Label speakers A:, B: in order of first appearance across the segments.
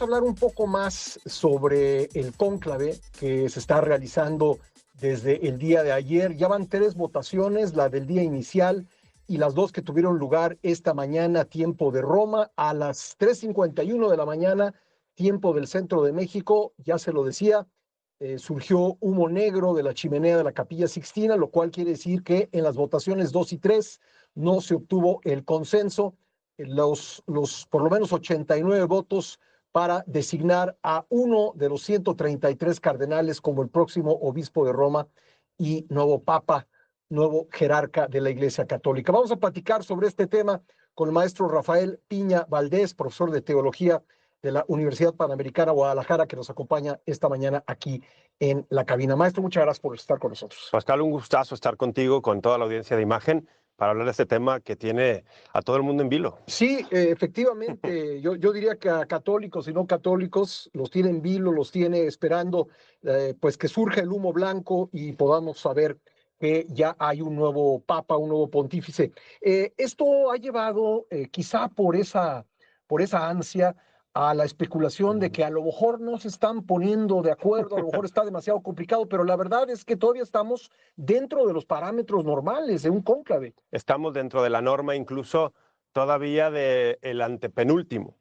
A: Hablar un poco más sobre el cónclave que se está realizando desde el día de ayer. Ya van 3 votaciones, la del día inicial y las 2 que tuvieron lugar esta mañana, tiempo de Roma, a las 3:51 de la mañana, tiempo del centro de México. Ya se lo decía, surgió humo negro de la chimenea de la Capilla Sixtina, lo cual quiere decir que en las votaciones 2 y 3 no se obtuvo el consenso. Por lo menos 89 votos para designar a uno de los 133 cardenales como el próximo obispo de Roma y nuevo papa, nuevo jerarca de la Iglesia Católica. Vamos a platicar sobre este tema con el maestro Rafael Piña Valdés, profesor de teología de la Universidad Panamericana Guadalajara, que nos acompaña esta mañana aquí en la cabina. Maestro, muchas gracias por estar con nosotros.
B: Pascal, un gustazo estar contigo, con toda la audiencia de Imagen, para hablar de este tema que tiene a todo el mundo en vilo.
A: Sí, efectivamente, yo diría que a católicos y no católicos los tiene en vilo, los tiene esperando, pues que surja el humo blanco y podamos saber que ya hay un nuevo papa, un nuevo pontífice. Esto ha llevado, quizá por esa ansia, a la especulación de que a lo mejor no se están poniendo de acuerdo, a lo mejor está demasiado complicado, pero la verdad es que todavía estamos dentro de los parámetros normales de un cónclave.
B: Estamos dentro de la norma, incluso todavía del antepenúltimo.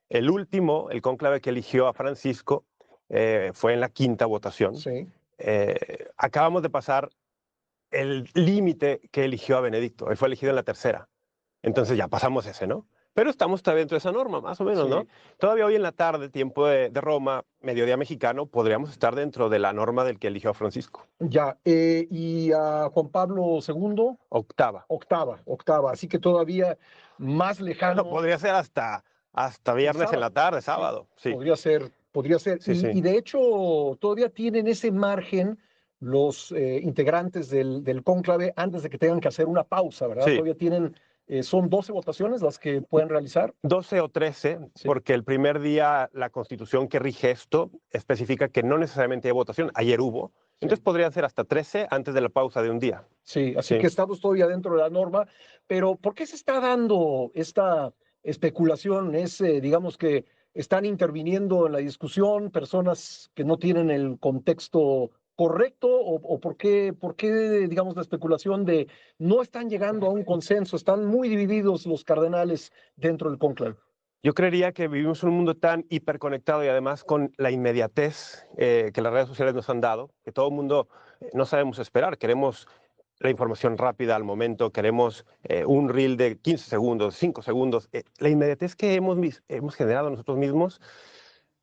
B: El último, el cónclave que eligió a Francisco, fue en la 5ª votación.
A: Sí.
B: Acabamos de pasar el límite que eligió a Benedicto. Él fue elegido en la 3ª. Entonces ya pasamos ese, ¿no? Pero estamos todavía dentro de esa norma, más o menos,
A: Sí.
B: ¿no? Todavía hoy en la tarde, tiempo de Roma, mediodía mexicano, podríamos estar dentro de la norma del que eligió a Francisco.
A: Ya, y a Juan Pablo II,
B: 8ª.
A: octava, así que todavía más lejano.
B: No, podría ser hasta viernes en la tarde, sábado. Sí.
A: Podría ser.
B: Sí, sí.
A: Y de hecho, todavía tienen ese margen los integrantes del cónclave antes de que tengan que hacer una pausa, ¿verdad?
B: Sí.
A: Todavía tienen, son 12 votaciones las que pueden realizar.
B: 12 o 13,
A: Sí.
B: porque el primer día la Constitución que rige esto especifica que no necesariamente hay votación. Ayer hubo.
A: Sí.
B: Entonces podrían ser hasta 13 antes de la pausa de un día.
A: Sí, así
B: Sí.
A: que estamos todavía dentro de la norma, pero ¿por qué se está dando esta especulación? Digamos que están interviniendo en la discusión personas que no tienen el contexto correcto, o por qué, digamos, la especulación de no están llegando a un consenso, están muy divididos los cardenales dentro del cónclave.
B: Yo creería que vivimos en un mundo tan hiperconectado y además con la inmediatez que las redes sociales nos han dado, que todo el mundo no sabemos esperar. Queremos la información rápida al momento, queremos un reel de 15 segundos, 5 segundos. La inmediatez que hemos generado nosotros mismos,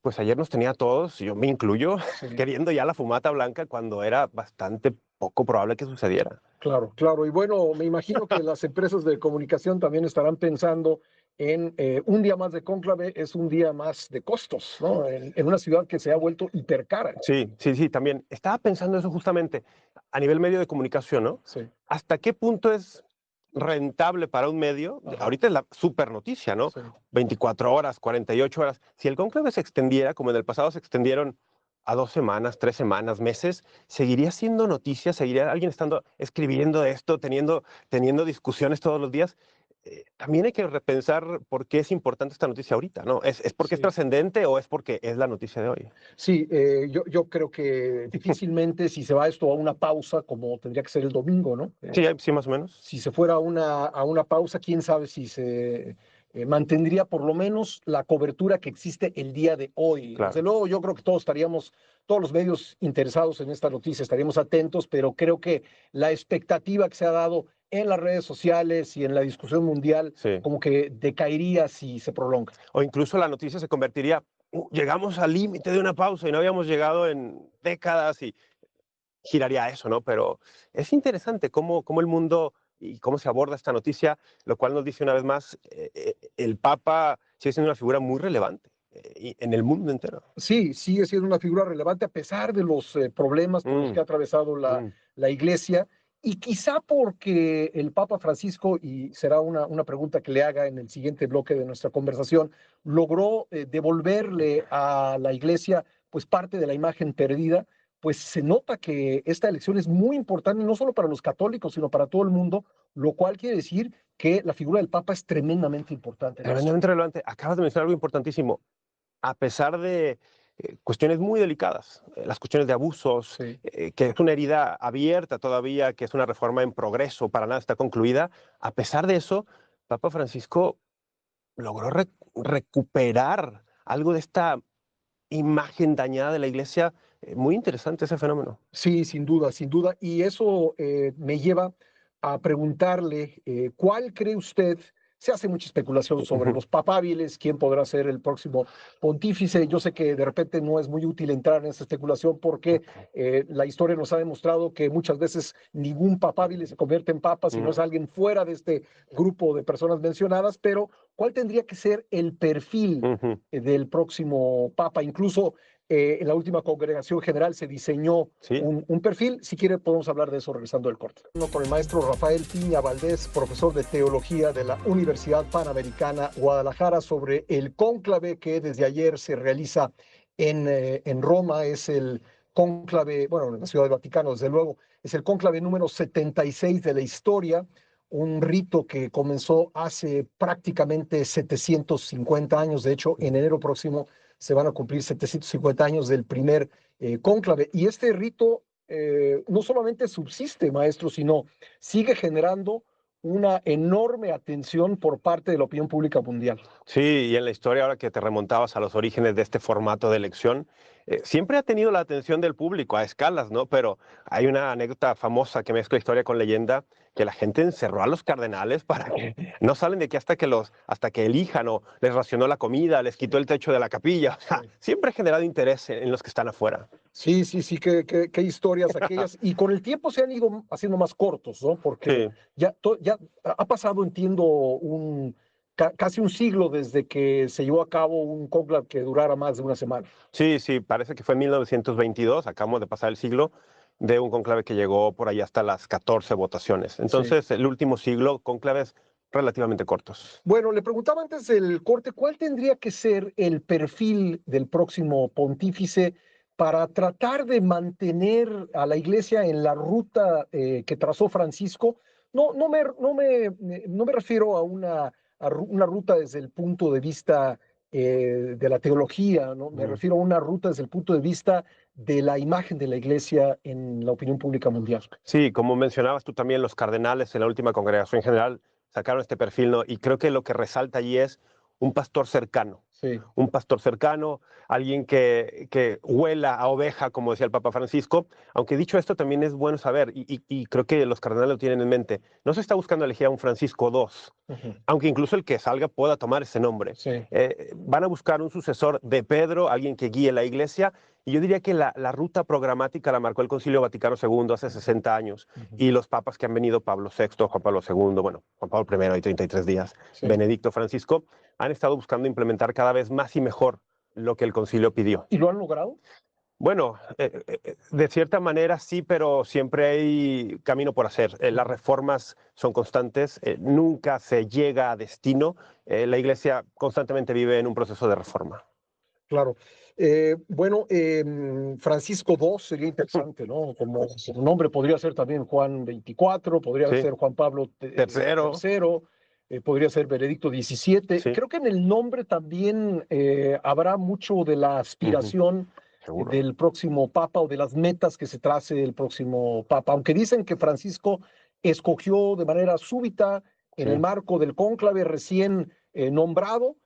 B: pues ayer nos tenía a todos, yo me incluyo,
A: Sí.
B: queriendo ya la fumata blanca cuando era bastante poco probable que sucediera.
A: Claro. Y bueno, me imagino que las empresas de comunicación también estarán pensando en un día más de cónclave es un día más de costos, ¿no? En una ciudad que se ha vuelto hipercara.
B: Sí, también. Estaba pensando eso justamente a nivel medio de comunicación, ¿no?
A: Sí.
B: ¿Hasta qué punto es rentable para un medio?
A: Ajá.
B: Ahorita es la super noticia, ¿no?
A: Sí.
B: 24 horas, 48 horas. Si el cónclave se extendiera, como en el pasado se extendieron a 2 semanas, 3 semanas, meses, seguiría siendo noticia, seguiría alguien escribiendo esto, teniendo discusiones todos los días. También hay que repensar por qué es importante esta noticia ahorita, ¿no? ¿Es porque es
A: Sí.
B: trascendente o es porque es la noticia de hoy?
A: Sí, yo creo que difícilmente si se va esto a una pausa, como tendría que ser el domingo, ¿no?
B: Sí, más o menos.
A: Si se fuera a una pausa, quién sabe si se mantendría por lo menos la cobertura que existe el día de hoy.
B: Claro.
A: Desde luego, yo creo que todos los medios interesados en esta noticia estaríamos atentos, pero creo que la expectativa que se ha dado en las redes sociales y en la discusión mundial,
B: Sí.
A: como que decaería si se prolonga.
B: O incluso la noticia se convertiría, llegamos al límite de una pausa y no habíamos llegado en décadas y giraría a eso, ¿no? Pero es interesante cómo el mundo y cómo se aborda esta noticia, lo cual nos dice una vez más, el Papa sigue siendo una figura muy relevante en el mundo entero.
A: Sí, sigue siendo una figura relevante a pesar de los problemas por los que ha atravesado la Iglesia, y quizá porque el Papa Francisco, y será una pregunta que le haga en el siguiente bloque de nuestra conversación, logró devolverle a la Iglesia pues parte de la imagen perdida. Pues se nota que esta elección es muy importante, no solo para los católicos, sino para todo el mundo, lo cual quiere decir que la figura del Papa es tremendamente importante.
B: Tremendamente relevante. Acabas de mencionar algo importantísimo. a pesar de cuestiones muy delicadas, las cuestiones de abusos,
A: Sí.
B: que es una herida abierta todavía, que es una reforma en progreso, para nada está concluida. A pesar de eso, Papa Francisco logró recuperar algo de esta imagen dañada de la iglesia. Muy interesante ese fenómeno.
A: Sí, sin duda, sin duda. Y eso me lleva a preguntarle, ¿cuál cree usted? Se hace mucha especulación sobre
B: Ujú.
A: los papábiles, quién podrá ser el próximo pontífice. Yo sé que de repente no es muy útil entrar en esa especulación porque la historia nos ha demostrado que muchas veces ningún papábile se convierte en papa, sino es
B: Mm,
A: alguien fuera de este grupo de personas mencionadas. Pero, ¿cuál tendría que ser el perfil
B: ujú.
A: del próximo papa? Incluso en la última congregación general se diseñó
B: Sí,
A: un perfil. Si quiere, podemos hablar de eso regresando del corte. Con el maestro Rafael Piña Valdés, profesor de teología de la Universidad Panamericana Guadalajara, sobre el cónclave que desde ayer se realiza en Roma. Es el cónclave, bueno, en la Ciudad del Vaticano, desde luego, es el cónclave número 76 de la historia, un rito que comenzó hace prácticamente 750 años. De hecho, en enero próximo se van a cumplir 750 años del primer cónclave. Y este rito no solamente subsiste, maestro, sino sigue generando una enorme atención por parte de la opinión pública mundial.
B: sí, y en la historia, ahora que te remontabas a los orígenes de este formato de elección, siempre ha tenido la atención del público a escalas, ¿no? Pero hay una anécdota famosa que mezcla historia con leyenda, que la gente encerró a los cardenales para que no salen de aquí hasta que elijan, o les racionó la comida, les quitó el techo de la capilla. O sea,
A: Sí.
B: siempre ha generado interés en los que están afuera.
A: Sí, sí, sí, qué historias aquellas. Y con el tiempo se han ido haciendo más cortos, ¿no? Porque
B: Sí,
A: ya ha pasado, entiendo, casi un siglo desde que se llevó a cabo un cónclave que durara más de una semana.
B: sí, sí, parece que fue en 1922, acabamos de pasar el siglo, de un cónclave que llegó por ahí hasta las 14 votaciones.
A: Sí.
B: Entonces, el último siglo, cónclaves relativamente cortos.
A: Bueno, le preguntaba antes del corte, ¿cuál tendría que ser el perfil del próximo pontífice para tratar de mantener a la iglesia en la ruta que trazó Francisco? No me refiero a una ruta desde el punto de vista de la teología, ¿no? Me
B: Mm.
A: refiero a una ruta desde el punto de vista de la imagen de la iglesia en la opinión pública mundial.
B: Sí, como mencionabas tú también, los cardenales en la última congregación general sacaron este perfil, ¿no? Y creo que lo que resalta allí es un pastor cercano.
A: Sí,
B: Un pastor cercano, alguien que huela a oveja, como decía el Papa Francisco. Aunque dicho esto, también es bueno saber, y creo que los cardenales lo tienen en mente, no se está buscando elegir a un Francisco II,
A: ujú,
B: aunque incluso el que salga pueda tomar ese nombre.
A: sí,
B: Van a buscar un sucesor de Pedro, alguien que guíe la iglesia, y yo diría que la ruta programática la marcó el Concilio Vaticano II hace 60 años,
A: ujú,
B: y los papas que han venido, Pablo VI, Juan Pablo II, bueno, Juan Pablo I hay 33 días,
A: sí.
B: Benedicto Francisco, han estado buscando implementar cada vez más y mejor lo que el concilio pidió.
A: ¿Y lo han logrado?
B: Bueno, de cierta manera sí, pero siempre hay camino por hacer. Las
A: Ujú.
B: reformas son constantes, nunca se llega a destino. La Iglesia constantemente vive en un proceso de reforma.
A: Claro. Bueno, Francisco II sería interesante, ¿no? Como su nombre podría ser también Juan 24, podría
B: Sí,
A: ser Juan Pablo
B: tercero,
A: III, podría ser Benedicto 17.
B: sí,
A: Creo que en el nombre también habrá mucho de la
B: ujú,
A: aspiración
B: seguro.
A: del próximo papa o de las metas que se trace el próximo papa. Aunque dicen que Francisco escogió de manera súbita en el
B: Sí,
A: marco del cónclave recién nombrado,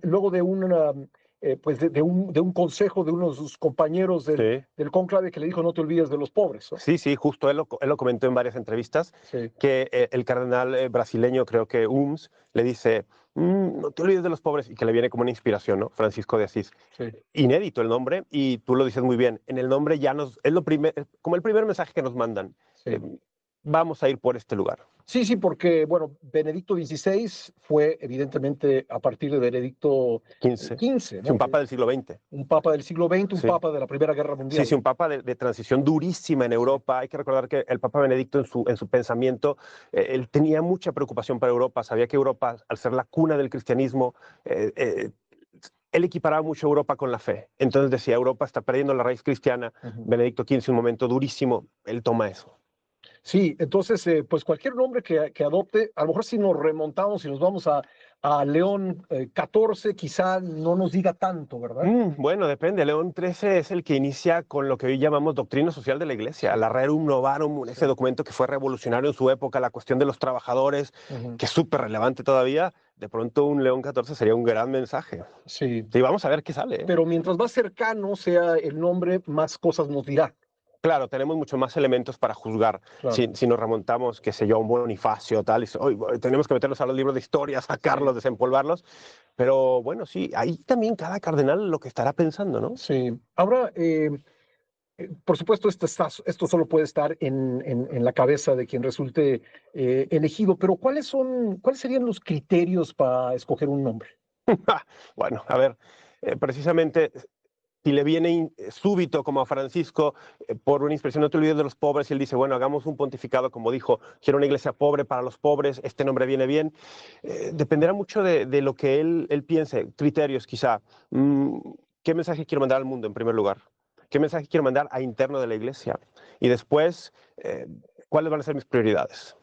A: luego de pues de un consejo de uno de sus compañeros
B: sí.
A: del cónclave que le dijo: no te olvides de los pobres, ¿no?
B: Sí, sí, justo él lo comentó en varias entrevistas,
A: Sí,
B: que el cardenal brasileño, creo que UMS, le dice, no te olvides de los pobres, y que le viene como una inspiración, ¿no? Francisco de Asís.
A: sí.
B: Inédito el nombre, y tú lo dices muy bien, en el nombre ya es como el primer mensaje que nos mandan. Eh,
A: Sí.
B: vamos a ir por este lugar.
A: Sí, sí, porque, bueno, Benedicto XVI fue evidentemente a partir de Benedicto
B: 15.
A: XV,
B: Sí,
A: ¿no?
B: un papa del siglo XX.
A: Un papa del siglo XX, un
B: Sí.
A: papa de la Primera Guerra
B: Sí,
A: Mundial,
B: sí, un
A: ¿no?
B: papa de transición durísima en
A: Sí,
B: Europa. Hay que recordar que el Papa Benedicto en su pensamiento, él tenía mucha preocupación para Europa. Sabía que Europa, al ser la cuna del cristianismo, eh, eh, él equiparaba mucho a Europa con la fe. Entonces decía, Europa está perdiendo la raíz cristiana.
A: ujú.
B: Benedicto XV, un momento durísimo, él toma eso.
A: Sí, entonces, pues cualquier nombre que adopte, a lo mejor si nos remontamos y nos vamos a León 14 quizá no nos diga tanto, ¿verdad?
B: Bueno, depende. León 13 es el que inicia con lo que hoy llamamos doctrina social de la Iglesia, la Rerum Novarum, ese documento que fue revolucionario en su época, la cuestión de los trabajadores, que es súper relevante todavía. De pronto un León 14 sería un gran mensaje.
A: Sí.
B: Sí, vamos a ver qué sale.
A: Pero mientras más cercano sea el nombre, más cosas nos dirá.
B: Claro, tenemos mucho más elementos para juzgar.
A: Claro.
B: Si nos remontamos, qué sé yo, a un Bonifacio, tal, y tenemos que meternos a los libros de historia, sacarlos, desempolvarlos. Pero bueno, sí, ahí también cada cardenal lo que estará pensando, ¿no?
A: Sí. Ahora, por supuesto, esto solo puede estar en la cabeza de quien resulte elegido, pero ¿cuáles serían los criterios para escoger un nombre?
B: Bueno, a ver, precisamente si le viene súbito como a Francisco por una inspiración, no te olvides de los pobres, y él dice, bueno, hagamos un pontificado, como dijo, quiero una iglesia pobre para los pobres, este nombre viene bien. Dependerá mucho de lo que él piense, criterios quizá. ¿Qué mensaje quiero mandar al mundo en primer lugar? ¿Qué mensaje quiero mandar a interno de la iglesia? Y después, ¿cuáles van a ser mis prioridades?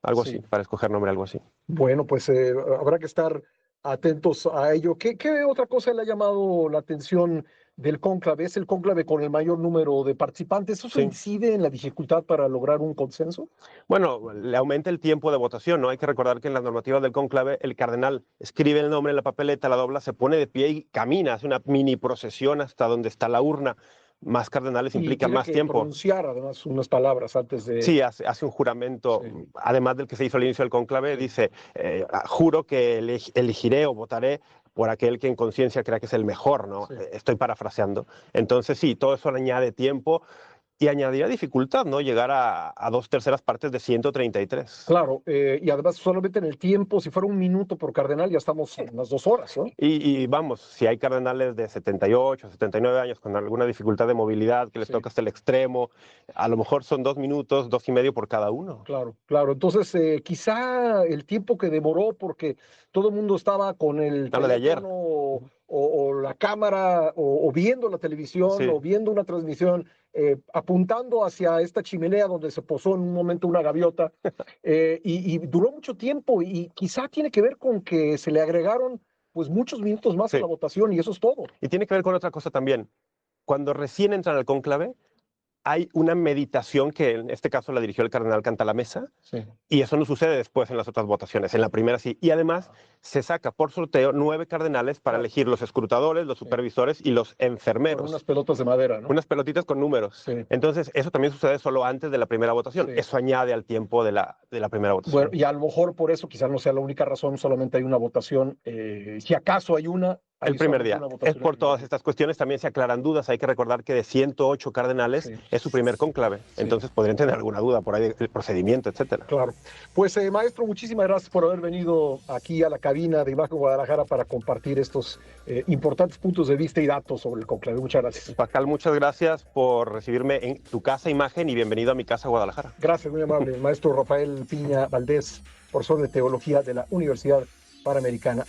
B: Algo así, para escoger nombre, algo así.
A: Bueno, pues habrá que estar atentos a ello. ¿Qué otra cosa le ha llamado la atención del cónclave? ¿Es el cónclave con el mayor número de participantes? ¿Eso incide en la dificultad para lograr un consenso?
B: Bueno, le aumenta el tiempo de votación, ¿no? Hay que recordar que en las normativas del cónclave el cardenal escribe el nombre en la papeleta, la dobla, se pone de pie y camina, hace una mini procesión hasta donde está la urna. Más cardenales implica más tiempo.
A: Pronunciar además unas palabras antes de...
B: Sí, hace un juramento, además del que se hizo al inicio del cónclave, dice, juro que elegiré o votaré por aquel que en conciencia crea que es el mejor, ¿no? Estoy parafraseando. Entonces sí, todo eso le añade tiempo y añadiría dificultad, ¿no? Llegar a 2/3 partes de 133.
A: Claro, y además solamente en el tiempo, si fuera un minuto por cardenal, ya estamos en las 2 horas, ¿no?
B: Y vamos, si hay cardenales de 78, 79 años con alguna dificultad de movilidad que les toca hasta el extremo, a lo mejor son 2 minutos, 2 y medio por cada uno.
A: Claro, claro. Entonces, quizá el tiempo que demoró, porque todo el mundo estaba con el
B: teléfono de ayer.
A: O la cámara, o viendo la televisión, o viendo una transmisión, apuntando hacia esta chimenea donde se posó en un momento una gaviota, y duró mucho tiempo, y quizá tiene que ver con que se le agregaron pues muchos minutos más a la votación, y eso es todo.
B: Y tiene que ver con otra cosa también. Cuando recién entran al cónclave, hay una meditación que en este caso la dirigió el cardenal Cantalamessa, y eso no sucede después en las otras votaciones, en la primera sí. Y además se saca por sorteo 9 cardenales para elegir los escrutadores, los supervisores y los enfermeros.
A: Con unas pelotas de madera, ¿no?
B: Unas pelotitas con números. Entonces, eso también sucede solo antes de la primera votación. Eso añade al tiempo de la primera votación.
A: Bueno, y a lo mejor por eso quizás no sea la única razón, solamente hay una votación. Si acaso hay una...
B: El primer día. Es por todas estas cuestiones. También se aclaran dudas. Hay que recordar que de 108 cardenales es su primer cónclave. Entonces podrían tener alguna duda por ahí del procedimiento, etcétera.
A: Claro. Pues, maestro, muchísimas gracias por haber venido aquí a la cabina de Imagen Guadalajara para compartir estos importantes puntos de vista y datos sobre el cónclave. Muchas gracias.
B: Pascal, muchas gracias por recibirme en tu casa Imagen y bienvenido a mi casa Guadalajara.
A: Gracias, muy amable. Maestro Rafael Piña Valdés, profesor de Teología de la Universidad Panamericana.